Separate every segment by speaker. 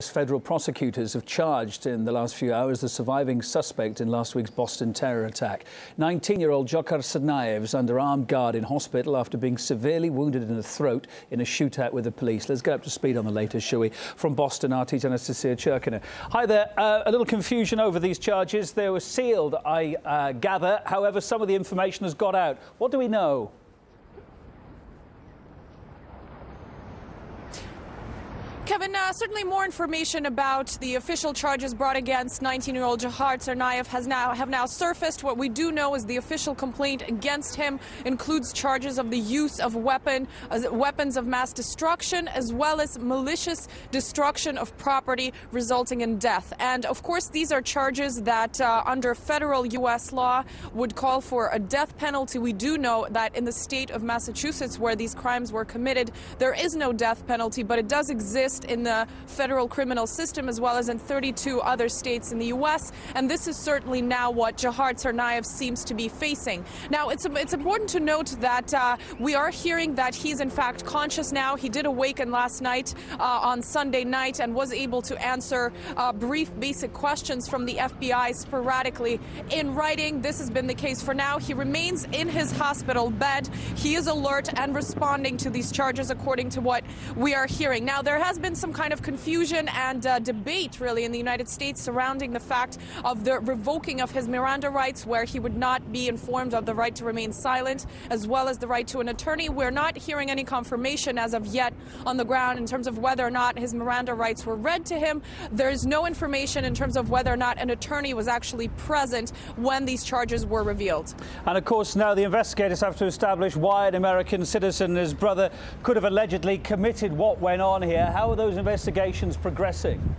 Speaker 1: Federal prosecutors have charged in the last few hours the surviving suspect in last week's Boston terror attack. 19-year-old Dzhokhar Tsarnaev is under armed guard in hospital after being severely wounded in the throat in a shootout with the police. Let's get up to speed on the latest, shall we? From Boston, RT's Anastasia Churkina. Hi there. A little confusion over these charges. They were sealed, I gather. However, some of the information has got out. What do we know?
Speaker 2: Kevin, certainly more information about the official charges brought against 19-year-old Dzhokhar Tsarnaev have now surfaced. What we do know is the official complaint against him includes charges of the use of weapons of mass destruction, as well as malicious destruction of property resulting in death. And of course, these are charges that under federal U.S. law would call for a death penalty. We do know that in the state of Massachusetts, where these crimes were committed, there is no death penalty, but it does exist in the federal criminal system, as well as in 32 other states in the U.S. And this is certainly now what Dzhokhar Tsarnaev seems to be facing. Now, it's important to note that we are hearing that he's in fact conscious now. He did awaken last night on Sunday night and was able to answer brief, basic questions from the FBI sporadically in writing. This has been the case for now. He remains in his hospital bed. He is alert and responding to these charges, according to what we are hearing. Now, there has been some kind of confusion and debate, really, in the United States surrounding the fact of the revoking of his Miranda rights, where he would not be informed of the right to remain silent, as well as the right to an attorney. We're not hearing any confirmation as of yet on the ground in terms of whether or not his Miranda rights were read to him. There is no information in terms of whether or not an attorney was actually present when these charges were revealed.
Speaker 1: And of course, now the investigators have to establish why an American citizen and his brother could have allegedly committed what went on here. How are those investigations progressing?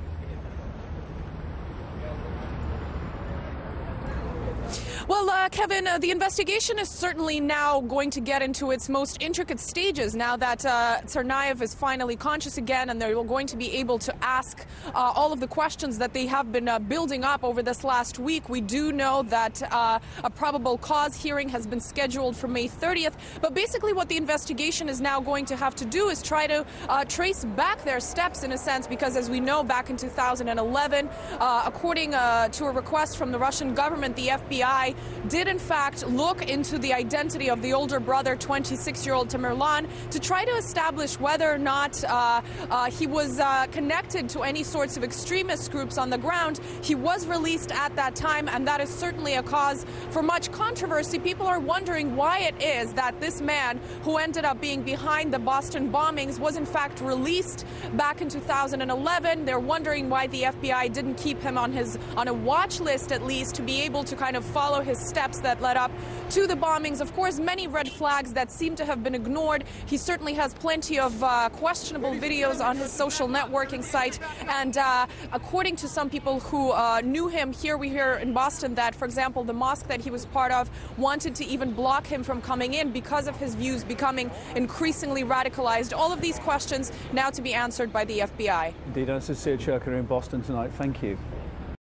Speaker 2: Well, Kevin, the investigation is certainly now going to get into its most intricate stages now that Tsarnaev is finally conscious again, and they're going to be able to ask all of the questions that they have been building up over this last week. We do know that a probable cause hearing has been scheduled for May 30th, but basically what the investigation is now going to have to do is try to trace back their steps, in a sense, because as we know, back in 2011, according to a request from the Russian government, the FBI did in fact look into the identity of the older brother, 26-year-old Tamerlan, to try to establish whether or not he was connected to any sorts of extremist groups on the ground. He was released at that time, and that is certainly a cause for much controversy. People are wondering why it is that this man, who ended up being behind the Boston bombings, was in fact released back in 2011. They're wondering why the FBI didn't keep him on a watch list, at least, to be able to kind of follow his steps that led up to the bombings. Of course, many red flags that seem to have been ignored. He certainly has plenty of questionable videos on his social networking site. And according to some people who knew him, we hear in Boston that, for example, the mosque that he was part of wanted to even block him from coming in because of his views becoming increasingly radicalized. All of these questions now to be answered by the FBI.
Speaker 1: Indeed, Anastasia Churkina in Boston tonight. Thank you.